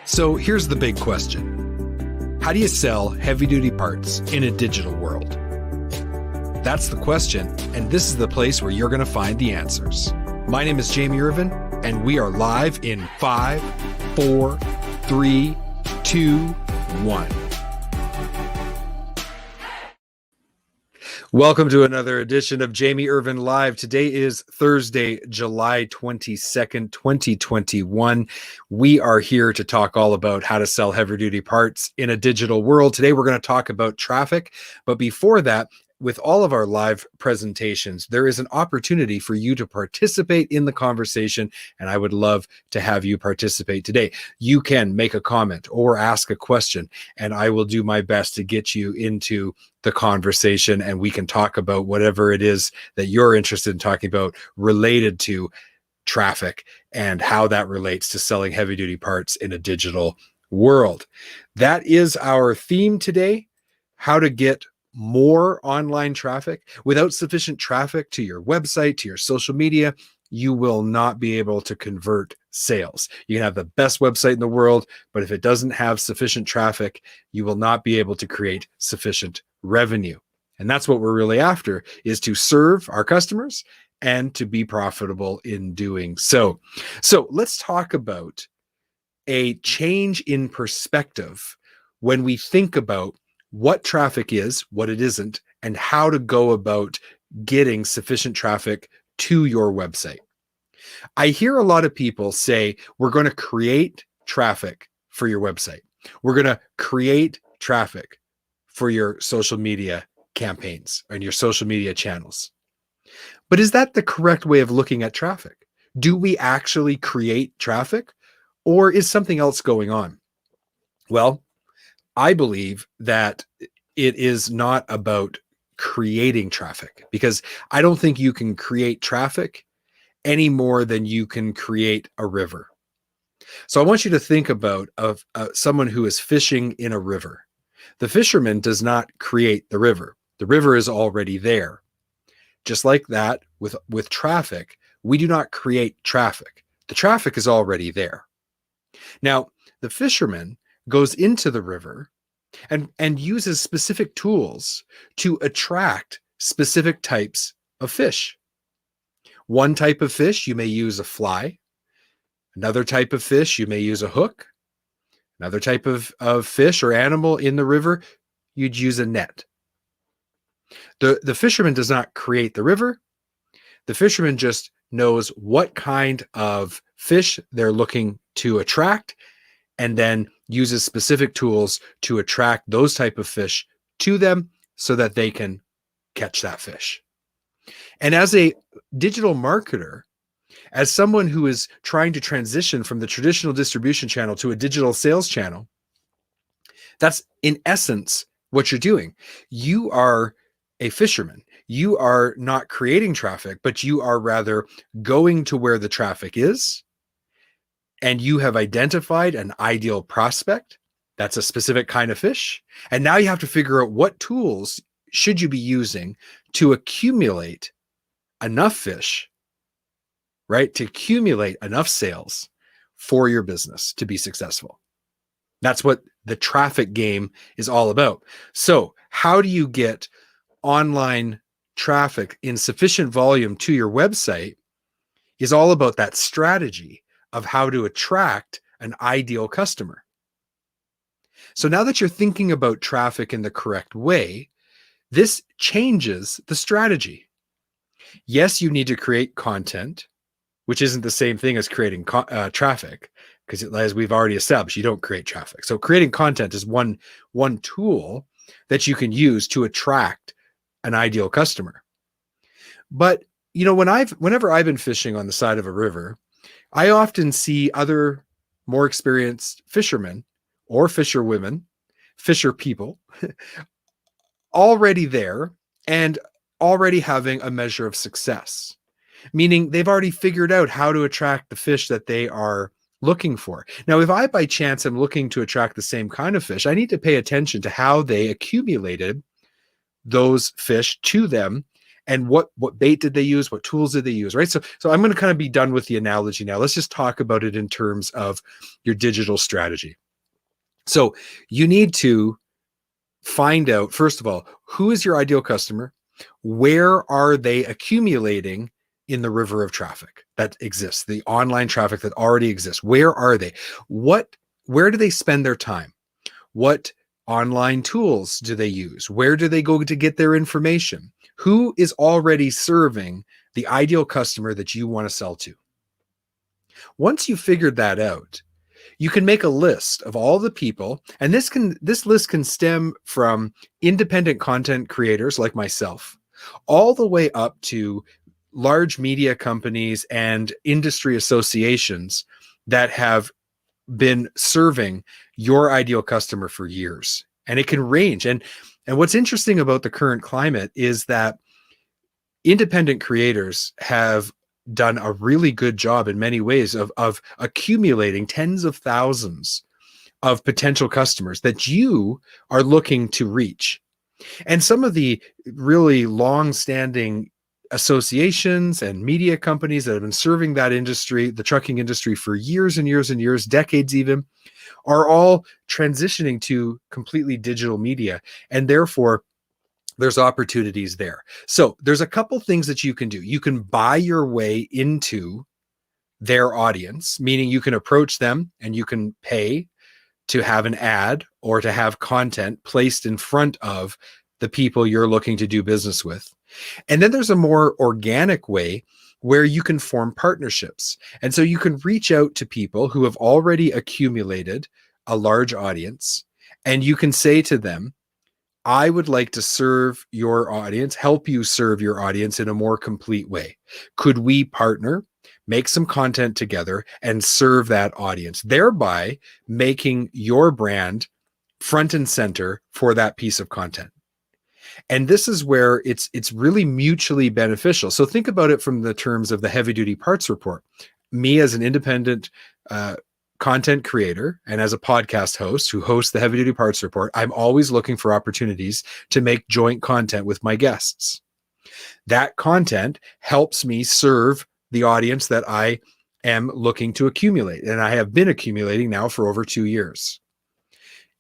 So here's the big question. How do you sell heavy-duty parts in a digital world? That's the question, and this is the place where you're going to find the answers. My name is Jamie Irvin, and we are live in 5, 4, 3, 2, 1. Welcome to another edition of Jamie Irvin Live. Today is Thursday, July 22nd, 2021. We are here to talk all about how to sell heavy-duty parts in a digital world. Today, we're going to talk about traffic. But before that, with all of our live presentations, there is an opportunity for you to participate in the conversation, and I would love to have you participate today. You can make a comment or ask a question, and I will do my best to get you into the conversation, and we can talk about whatever it is that you're interested in talking about related to traffic and how that relates to selling heavy-duty parts in a digital world. That is our theme today: how to get more online traffic. Without sufficient traffic to your website, to your social media, you will not be able to convert sales. You can have the best website in the world, but if it doesn't have sufficient traffic, you will not be able to create sufficient revenue. And that's what we're really after, is to serve our customers and to be profitable in doing so. So let's talk about a change in perspective when we think about what traffic is, what it isn't, and how to go about getting sufficient traffic to your website. I hear a lot of people say, we're going to create traffic for your website. We're going to create traffic for your social media campaigns and your social media channels. But is that the correct way of looking at traffic? Do we actually create traffic, or is something else going on? Well, I believe that it is not about creating traffic, because I don't think you can create traffic any more than you can create a river. So I want you to think about someone who is fishing in a river. The fisherman does not create the river. The river is already there. Just like that, with traffic, we do not create traffic. The traffic is already there. Now, the fisherman goes into the river and uses specific tools to attract specific types of fish. One type of fish, you may use a fly. Another type of fish, you may use a hook. Another type of fish or animal in the river, you'd use a net. The fisherman does not create the river. The fisherman just knows what kind of fish they're looking to attract, and then uses specific tools to attract those type of fish to them so that they can catch that fish. And as a digital marketer, as someone who is trying to transition from the traditional distribution channel to a digital sales channel, that's in essence what you're doing. You are a fisherman. You are not creating traffic, but you are rather going to where the traffic is, and you have identified an ideal prospect. That's a specific kind of fish. And now you have to figure out what tools should you be using to accumulate enough fish, right? To accumulate enough sales for your business to be successful. That's what the traffic game is all about. So how do you get online traffic in sufficient volume to your website is all about that strategy of how to attract an ideal customer. So now that you're thinking about traffic in the correct way, this changes the strategy. Yes, you need to create content, which isn't the same thing as creating traffic, because as we've already established, you don't create traffic. So creating content is one tool that you can use to attract an ideal customer. But you know, whenever I've been fishing on the side of a river, I often see other more experienced fishermen or fisherwomen, fisher people, already there and already having a measure of success, meaning they've already figured out how to attract the fish that they are looking for. Now, if I by chance am looking to attract the same kind of fish, I need to pay attention to how they accumulated those fish to them And what bait did they use? What tools did they use? Right. So I'm going to kind of be done with the analogy now. Let's just talk about it in terms of your digital strategy. So you need to find out, first of all, who is your ideal customer? Where are they accumulating in the river of traffic that exists, the online traffic that already exists? Where are they? Where do they spend their time? What online tools do they use? Where do they go to get their information? Who is already serving the ideal customer that you want to sell to? Once you've figured that out, you can make a list of all the people, and this list can stem from independent content creators like myself, all the way up to large media companies and industry associations that have been serving your ideal customer for years. And it can range. And what's interesting about the current climate is that independent creators have done a really good job in many ways of accumulating tens of thousands of potential customers that you are looking to reach. And some of the really long-standing associations and media companies that have been serving that industry, the trucking industry, for years and years and years, decades even, are all transitioning to completely digital media. And therefore, there's opportunities there. So there's a couple things that you can do. You can buy your way into their audience, meaning you can approach them and you can pay to have an ad or to have content placed in front of the people you're looking to do business with. And then there's a more organic way where you can form partnerships. And so you can reach out to people who have already accumulated a large audience, and you can say to them, I would like to serve your audience, help you serve your audience in a more complete way. Could we partner, make some content together, and serve that audience, thereby making your brand front and center for that piece of content? And this is where it's really mutually beneficial. So think about it from the terms of the Heavy Duty Parts Report. Me as an independent content creator and as a podcast host who hosts the Heavy Duty Parts Report, I'm always looking for opportunities to make joint content with my guests. That content helps me serve the audience that I am looking to accumulate, and I have been accumulating now for over 2 years.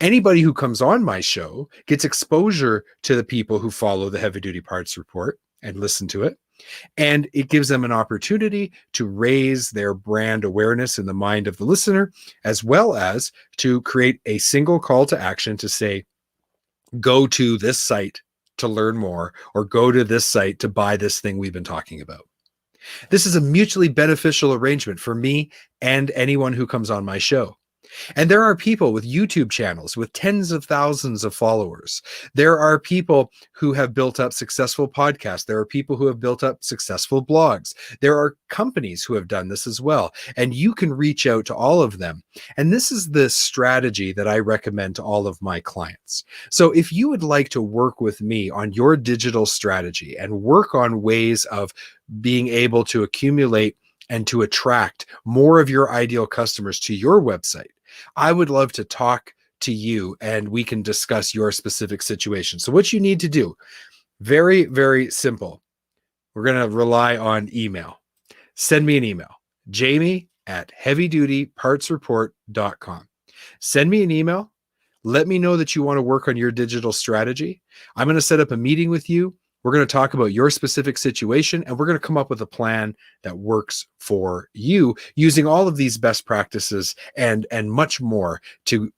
Anybody who comes on my show gets exposure to the people who follow the Heavy Duty Parts Report and listen to it. And it gives them an opportunity to raise their brand awareness in the mind of the listener, as well as to create a single call to action to say, go to this site to learn more, or go to this site to buy this thing we've been talking about. This is a mutually beneficial arrangement for me and anyone who comes on my show. And there are people with YouTube channels with tens of thousands of followers. There are people who have built up successful podcasts. There are people who have built up successful blogs. There are companies who have done this as well. And you can reach out to all of them. And this is the strategy that I recommend to all of my clients. So if you would like to work with me on your digital strategy and work on ways of being able to accumulate and to attract more of your ideal customers to your website, I would love to talk to you and we can discuss your specific situation. So what you need to do, very, very simple. We're going to rely on email. Send me an email, jamie@heavydutypartsreport.com. Send me an email. Let me know that you want to work on your digital strategy. I'm going to set up a meeting with you. We're going to talk about your specific situation, and we're going to come up with a plan that works for you using all of these best practices and much more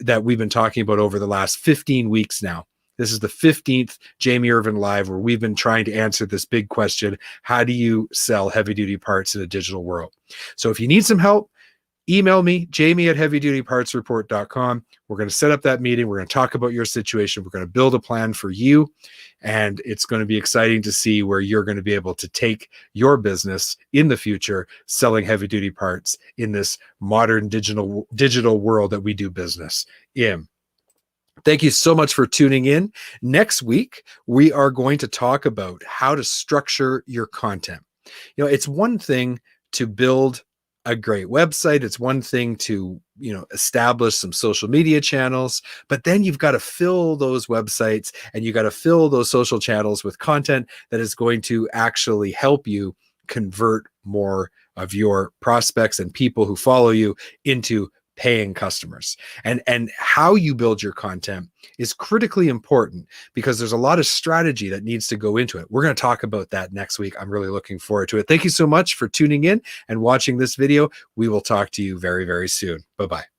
that we've been talking about over the last 15 weeks now. This is the 15th Jamie Irvin Live, where we've been trying to answer this big question: how do you sell heavy duty parts in a digital world? So if you need some help, email me, jamie@heavydutypartsreport.com. We're going to set up that meeting. We're going to talk about your situation. We're going to build a plan for you. And it's going to be exciting to see where you're going to be able to take your business in the future, selling heavy duty parts in this modern digital world that we do business in. Thank you so much for tuning in. Next week, we are going to talk about how to structure your content. You know, it's one thing to build a great website. It's one thing to, establish some social media channels, but then you've got to fill those websites and you got to fill those social channels with content that is going to actually help you convert more of your prospects and people who follow you into paying customers. And how you build your content is critically important because there's a lot of strategy that needs to go into it. We're going to talk about that next week. I'm really looking forward to it. Thank you so much for tuning in and watching this video. We will talk to you very, very soon. Bye-bye.